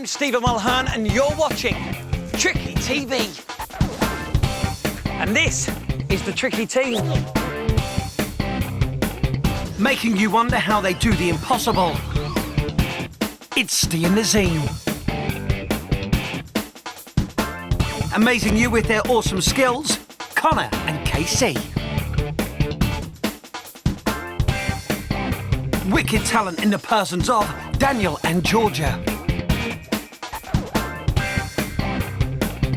I'm Stephen Mulhern and you're watching Tricky TV. And this is the Tricky Team. Making you wonder how they do the impossible. It's Steve and the Zine. Amazing you with their awesome skills, Connor and KC. Wicked talent in the persons of Daniel and Georgia.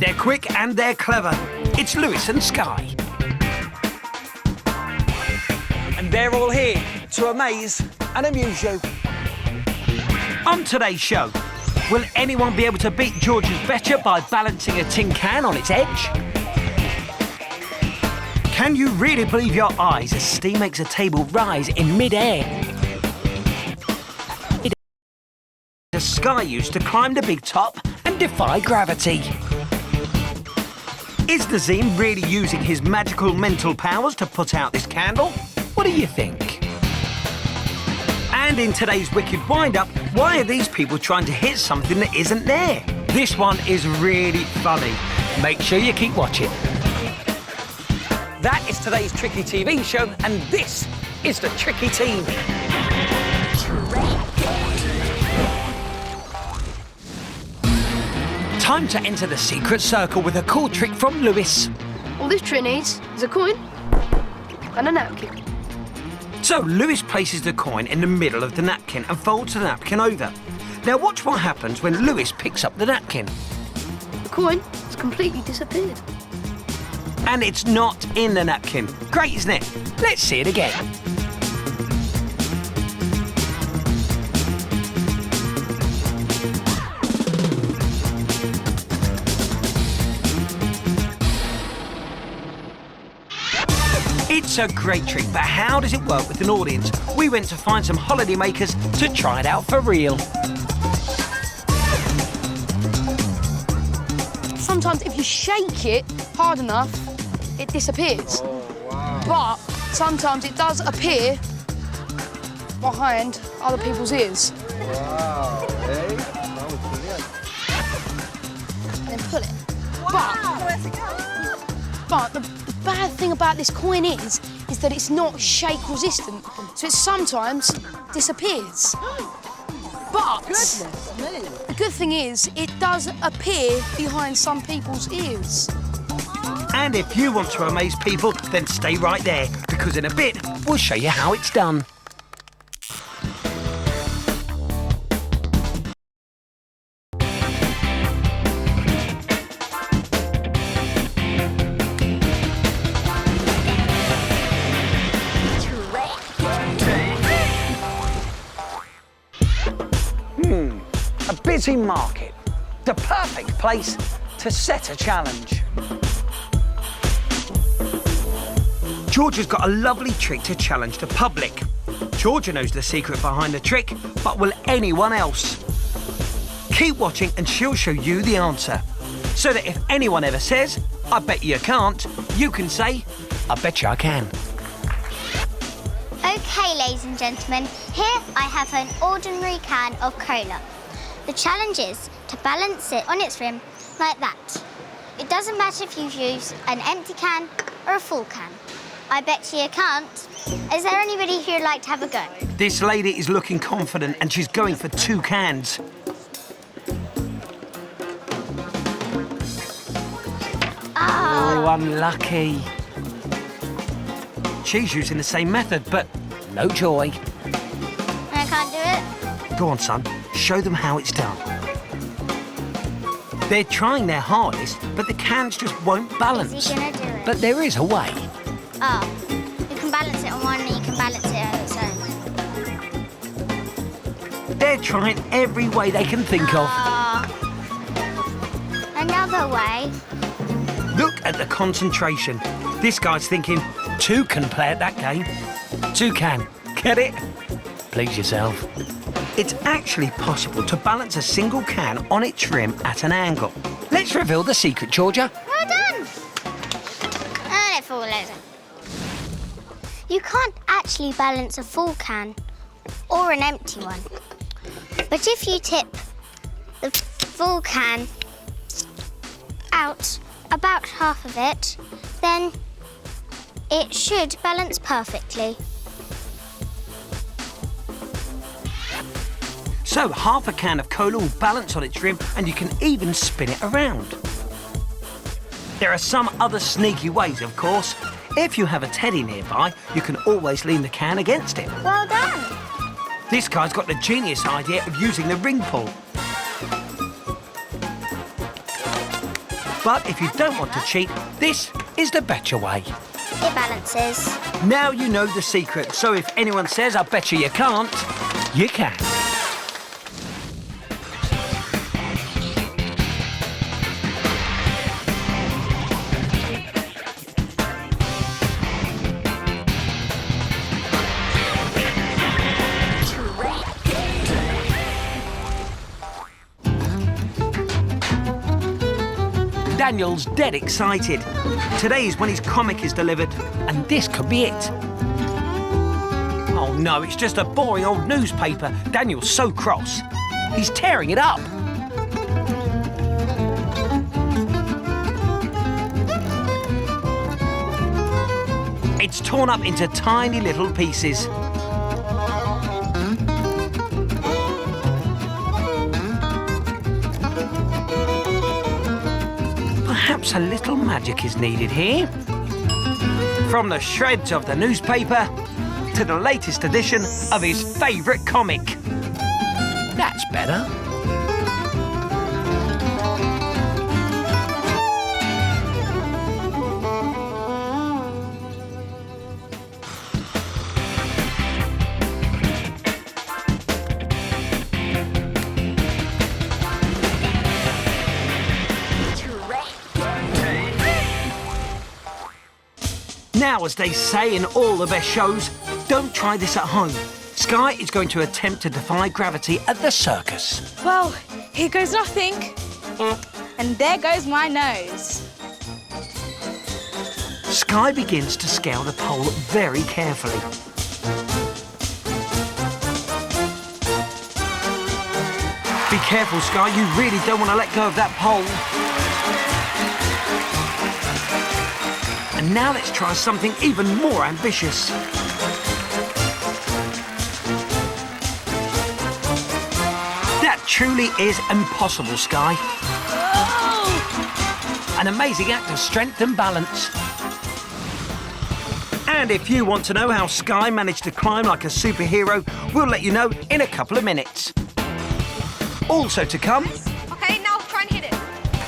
They're quick and they're clever. It's Lewis and Sky. And they're all here to amaze and amuse you. On today's show, will anyone be able to beat George's Betcha by balancing a tin can on its edge? Can you really believe your eyes as Steve makes a table rise in mid-air? The Sky used to climb the big top and defy gravity. Is the Zine really using his magical mental powers to put out this candle? What do you think? And in today's Wicked Wind-Up, why are these people trying to hit something that isn't there? This one is really funny. Make sure you keep watching. That is today's Tricky TV show, and this is the Tricky Team. Time to enter the secret circle with a cool trick from Lewis. All this trick needs is a coin and a napkin. So Lewis places the coin in the middle of the napkin and folds the napkin over. Now watch what happens when Lewis picks up the napkin. The coin has completely disappeared. And it's not in the napkin. Great, isn't it? Let's see it again. It's a great trick, but how does it work with an audience? We went to find some holiday makers to try it out for real. Sometimes if you shake it hard enough, it disappears. Oh, wow. But sometimes it does appear behind other people's ears. Wow. Hey, that was brilliant. And then pull it. But the bad thing about this coin is that it's not shake resistant, so it sometimes disappears. But the good thing is it does appear behind some people's ears. And if you want to amaze people, then stay right there, because in a bit, we'll show you how it's done. A busy market, the perfect place to set a challenge. Georgia's got a lovely trick to challenge the public. Georgia knows the secret behind the trick, but will anyone else? Keep watching and she'll show you the answer. So that if anyone ever says, I bet you can't, you can say, I bet you I can. OK, ladies and gentlemen, here I have an ordinary can of cola. The challenge is to balance it on its rim like that. It doesn't matter if you use an empty can or a full can. I bet you can't. Is there anybody who'd like to have a go? This lady is looking confident and she's going for 2 cans. Oh, unlucky. She's using the same method, but no joy. I can't do it. Go on, son. Show them how it's done. They're trying their hardest, but the cans just won't balance. Is he gonna do it? But there is a way. Oh, you can balance it on one and you can balance it on its own. They're trying every way they can think of. Another way. Look at the concentration. This guy's thinking, 2 can play at that game. 2 can. Get it? Please yourself. It's actually possible to balance a single can on its rim at an angle. Let's reveal the secret, Georgia. Well done. And it falls over. You can't actually balance a full can or an empty one. But if you tip the full can out about half of it, then it should balance perfectly. So half a can of cola will balance on its rim and you can even spin it around. There are some other sneaky ways, of course. If you have a teddy nearby, you can always lean the can against it. Well done. This guy's got the genius idea of using the ring pull. But if you don't want to cheat, this is the better way. It balances. Now you know the secret, so if anyone says, I bet you can't, you can. Daniel's dead excited. Today is when his comic is delivered, and this could be it. Oh no, it's just a boring old newspaper. Daniel's so cross. He's tearing it up. It's torn up into tiny little pieces. Perhaps a little magic is needed here. From the shreds of the newspaper to the latest edition of his favourite comic. That's better. Now, as they say in all the best shows, don't try this at home. Sky is going to attempt to defy gravity at the circus. Well, here goes nothing. And there goes my nose. Sky begins to scale the pole very carefully. Be careful, Sky, you really don't want to let go of that pole. And now let's try something even more ambitious. That truly is impossible, Sky. An amazing act of strength and balance. And if you want to know how Sky managed to climb like a superhero, we'll let you know in a couple of minutes. Also to come... OK, now try and hit it.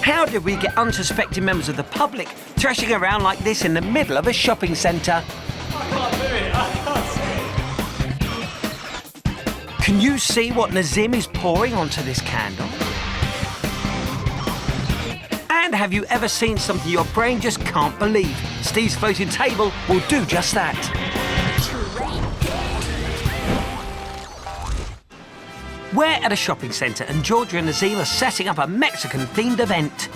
How did we get unsuspecting members of the public thrashing around like this in the middle of a shopping centre? Can you see what Nazim is pouring onto this candle? And have you ever seen something your brain just can't believe? Steve's floating table will do just that. We're at a shopping centre and Georgia and Nazim are setting up a Mexican-themed event.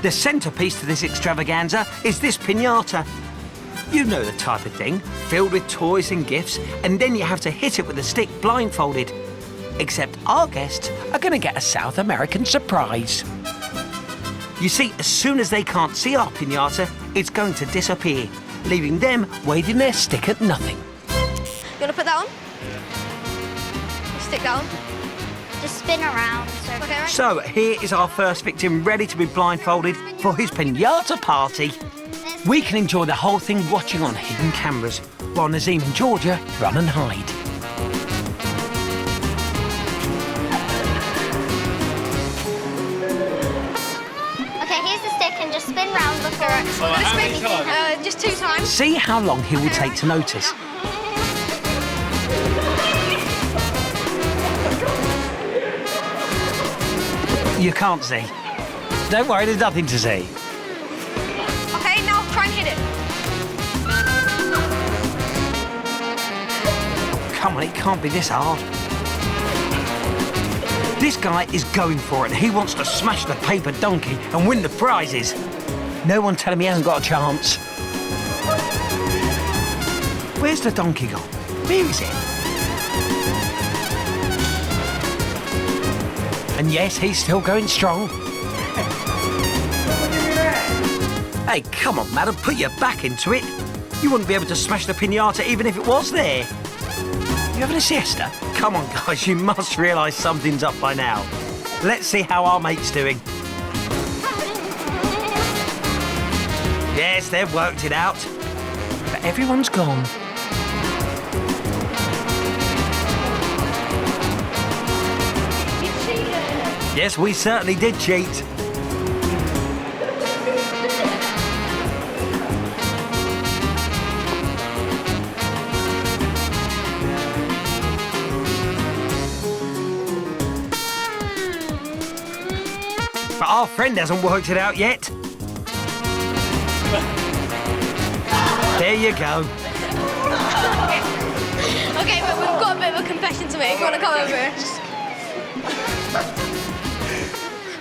The centrepiece to this extravaganza is this pinata. You know the type of thing, filled with toys and gifts, and then you have to hit it with a stick blindfolded. Except our guests are going to get a South American surprise. You see, as soon as they can't see our pinata, it's going to disappear, leaving them waving their stick at nothing. You want to put that on? Stick that on. Just spin around. Okay, right. So here is our first victim ready to be blindfolded for his pinata party. We can enjoy the whole thing watching on hidden cameras, while Nazim and Georgia run and hide. Okay, here's the stick and just spin round before it. We're going to spin just 2 times. See how long he will take to notice. You can't see. Don't worry, there's nothing to see. OK, now try and hit it. Come on, it can't be this hard. This guy is going for it. He wants to smash the paper donkey and win the prizes. No one tell him he hasn't got a chance. Where's the donkey gone? Where is it? And yes, he's still going strong. Hey, come on, madam, put your back into it. You wouldn't be able to smash the pinata even if it was there. You having a siesta? Come on, guys, you must realise something's up by now. Let's see how our mate's doing. Yes, they've worked it out. But everyone's gone. Yes, we certainly did cheat. But our friend hasn't worked it out yet. There you go. Okay, but we've got a bit of a confession to make. You want to come over?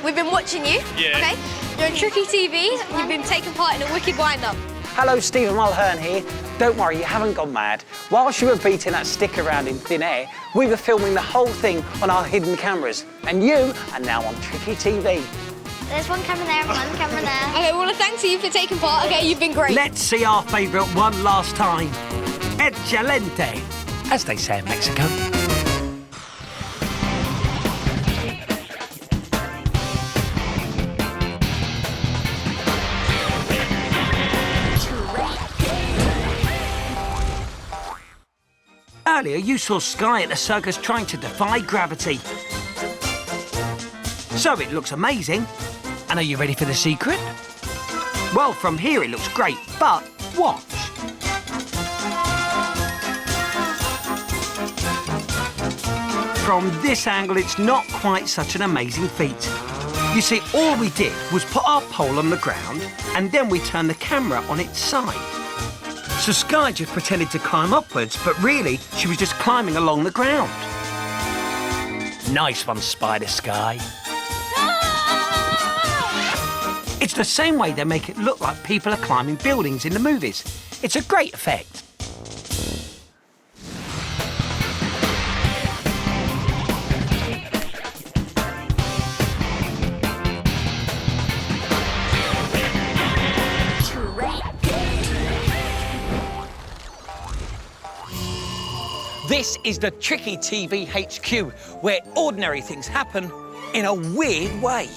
We've been watching you, okay? You're on Tricky TV, you've been taking part in a wicked wind-up. Hello, Stephen Mulhern here. Don't worry, you haven't gone mad. Whilst you were beating that stick around in thin air, we were filming the whole thing on our hidden cameras. And you are now on Tricky TV. There's one camera there and one camera there. Okay, well, thanks to you for taking part. Okay, you've been great. Let's see our favourite one last time. Excelente, as they say in Mexico. Earlier, you saw Sky at the circus trying to defy gravity. So it looks amazing. And are you ready for the secret? Well, from here it looks great, but watch. From this angle, it's not quite such an amazing feat. You see, all we did was put our pole on the ground and then we turned the camera on its side. So Sky just pretended to climb upwards, but really, she was just climbing along the ground. Nice one, Spider Sky. It's the same way they make it look like people are climbing buildings in the movies. It's a great effect. This is the Tricky TV HQ, where ordinary things happen in a weird way.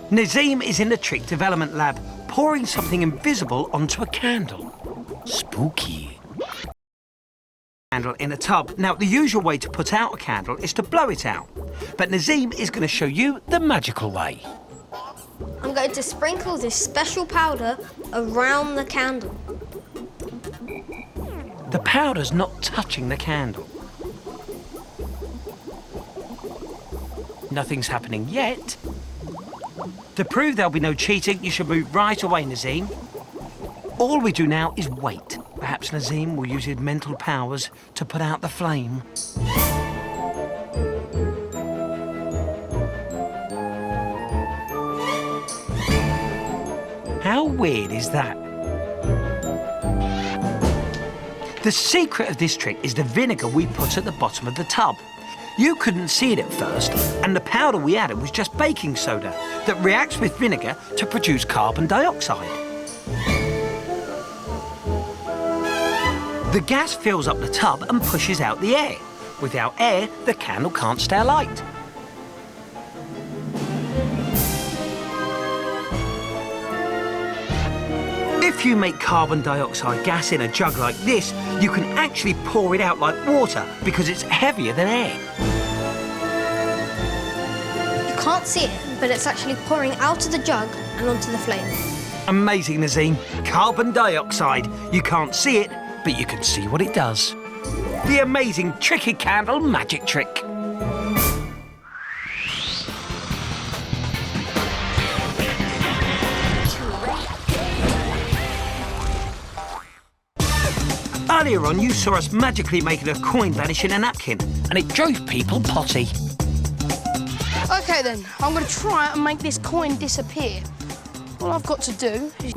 Nazim is in the trick development lab, pouring something invisible onto a candle. Spooky. Candle in a tub. Now, the usual way to put out a candle is to blow it out. But Nazim is going to show you the magical way. I'm going to sprinkle this special powder around the candle. The powder's not touching the candle. Nothing's happening yet. To prove there'll be no cheating, you should move right away, Nazim. All we do now is wait. Perhaps Nazim will use his mental powers to put out the flame. How weird is that? The secret of this trick is the vinegar we put at the bottom of the tub. You couldn't see it at first, and the powder we added was just baking soda that reacts with vinegar to produce carbon dioxide. The gas fills up the tub and pushes out the air. Without air, the candle can't stay alight. If you make carbon dioxide gas in a jug like this, you can actually pour it out like water because it's heavier than air. You can't see it, but it's actually pouring out of the jug and onto the flame. Amazing, Nazim. Carbon dioxide. You can't see it, but you can see what it does. The amazing tricky candle magic trick. Earlier on, you saw us magically making a coin vanish in a napkin, and it drove people potty. OK then, I'm going to try and make this coin disappear. All I've got to do is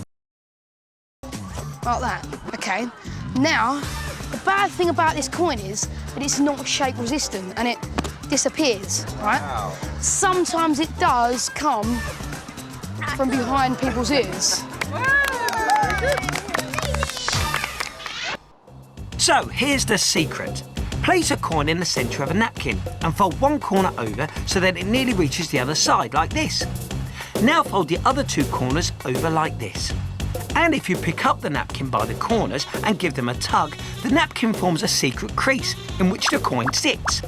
like that, OK? Now, the bad thing about this coin is that it's not shake resistant, and it disappears, right? Wow. Sometimes it does come from behind people's ears. So here's the secret. Place a coin in the centre of a napkin and fold one corner over so that it nearly reaches the other side, like this. Now fold the other two corners over like this. And if you pick up the napkin by the corners and give them a tug, the napkin forms a secret crease in which the coin sits.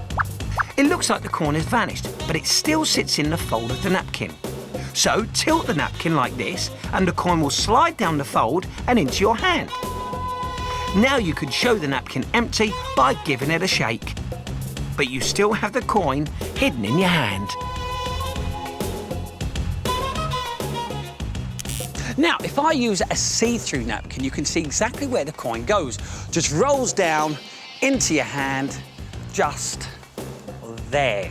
It looks like the coin has vanished, but it still sits in the fold of the napkin. So tilt the napkin like this and the coin will slide down the fold and into your hand. Now you can show the napkin empty by giving it a shake. But you still have the coin hidden in your hand. Now, if I use a see-through napkin, you can see exactly where the coin goes. Just rolls down into your hand, just there.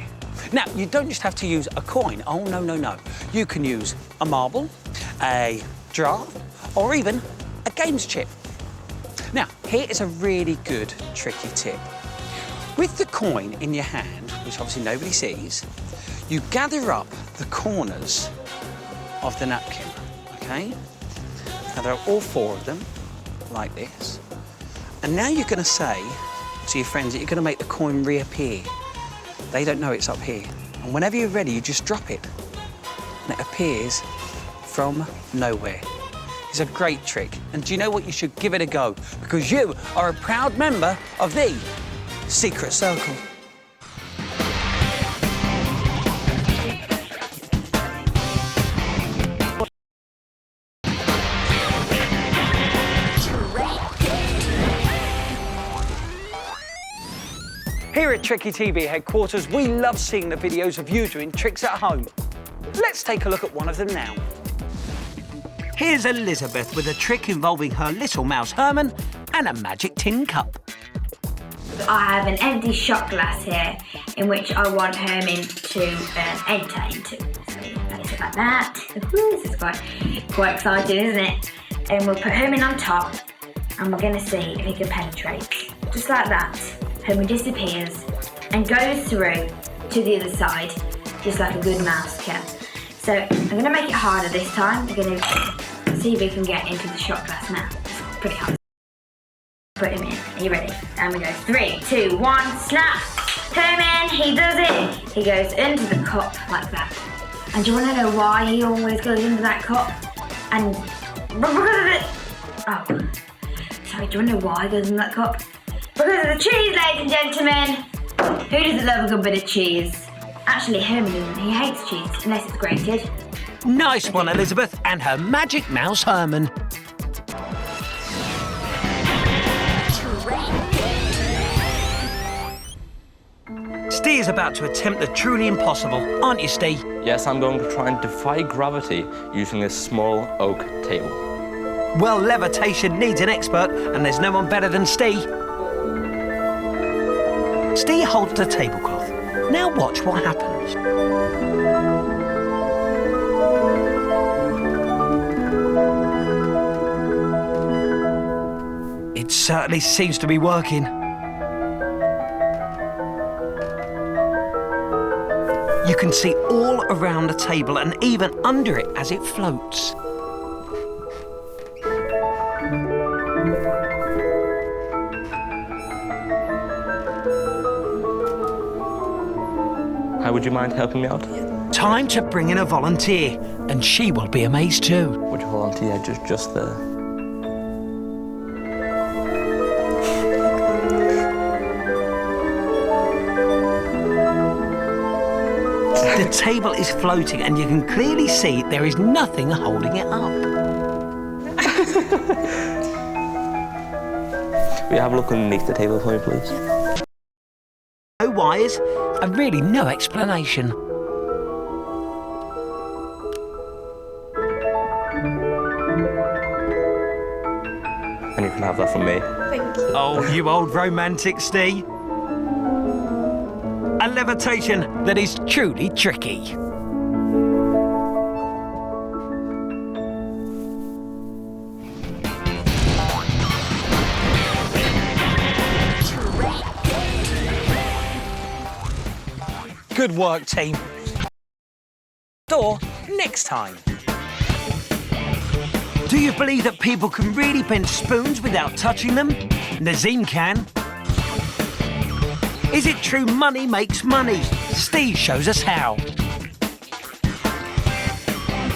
Now, you don't just have to use a coin. Oh, no, no, no. You can use a marble, a giraffe, or even a games chip. Now, here is a really good, tricky tip. With the coin in your hand, which obviously nobody sees, you gather up the corners of the napkin, okay? Now, there are all four of them, like this. And now you're going to say to your friends that you're going to make the coin reappear. They don't know it's up here. And whenever you're ready, you just drop it. And it appears from nowhere. It's a great trick. And do you know what? You should give it a go, because you are a proud member of the Secret Circle. Here at Tricky TV headquarters, we love seeing the videos of you doing tricks at home. Let's take a look at one of them now. Here's Elizabeth with a trick involving her little mouse Herman and a magic tin cup. I have an empty shot glass here in which I want Herman to enter into. So place it like that. This is quite exciting, isn't it? And we'll put Herman on top and we're going to see if he can penetrate. Just like that. Herman disappears and goes through to the other side, just like a good mouse can. So I'm going to make it harder this time. We're going to see if we can get into the shot glass now. It's pretty hard. Put him in. Are you ready? And we go 3, 2, 1, snap! Herman, he does it! He goes into the cup like that. And do you want to know why he always goes into that cup? And because of it... Oh, sorry, do you want to know why he goes in that cup? Because of the cheese, ladies and gentlemen! Who doesn't love a good bit of cheese? Actually, Herman doesn't. He hates cheese, unless it's grated. Nice one, Elizabeth, and her magic mouse Herman. Steve is about to attempt the truly impossible, aren't you, Steve? Yes, I'm going to try and defy gravity using a small oak table. Well, levitation needs an expert, and there's no one better than Steve. Steve holds the tablecloth. Now watch what happens. It certainly seems to be working. You can see all around the table and even under it as it floats. How would you mind helping me out? Time to bring in a volunteer, and she will be amazed too. Would you volunteer just there? The table is floating and you can clearly see there is nothing holding it up. Will you have a look underneath the table for me, please? No wires and really no explanation. And you can have that from me. Thank you. Oh, you old romantic, Steve. A levitation that is truly tricky. Good work, team. Or next time. Do you believe that people can really bend spoons without touching them? Nazim can. Is it true money makes money? Steve shows us how.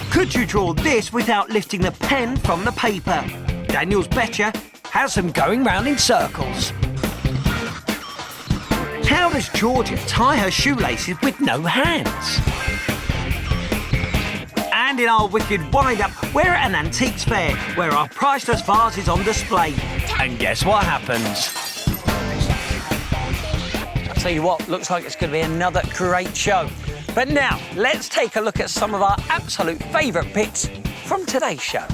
Could you draw this without lifting the pen from the paper? Daniel's betcha has them going round in circles. How does Georgia tie her shoelaces with no hands? And in our wicked wind-up, we're at an antiques fair where our priceless vase is on display. And guess what happens? I'll tell you what, looks like it's going to be another great show. But now, let's take a look at some of our absolute favourite bits from today's show.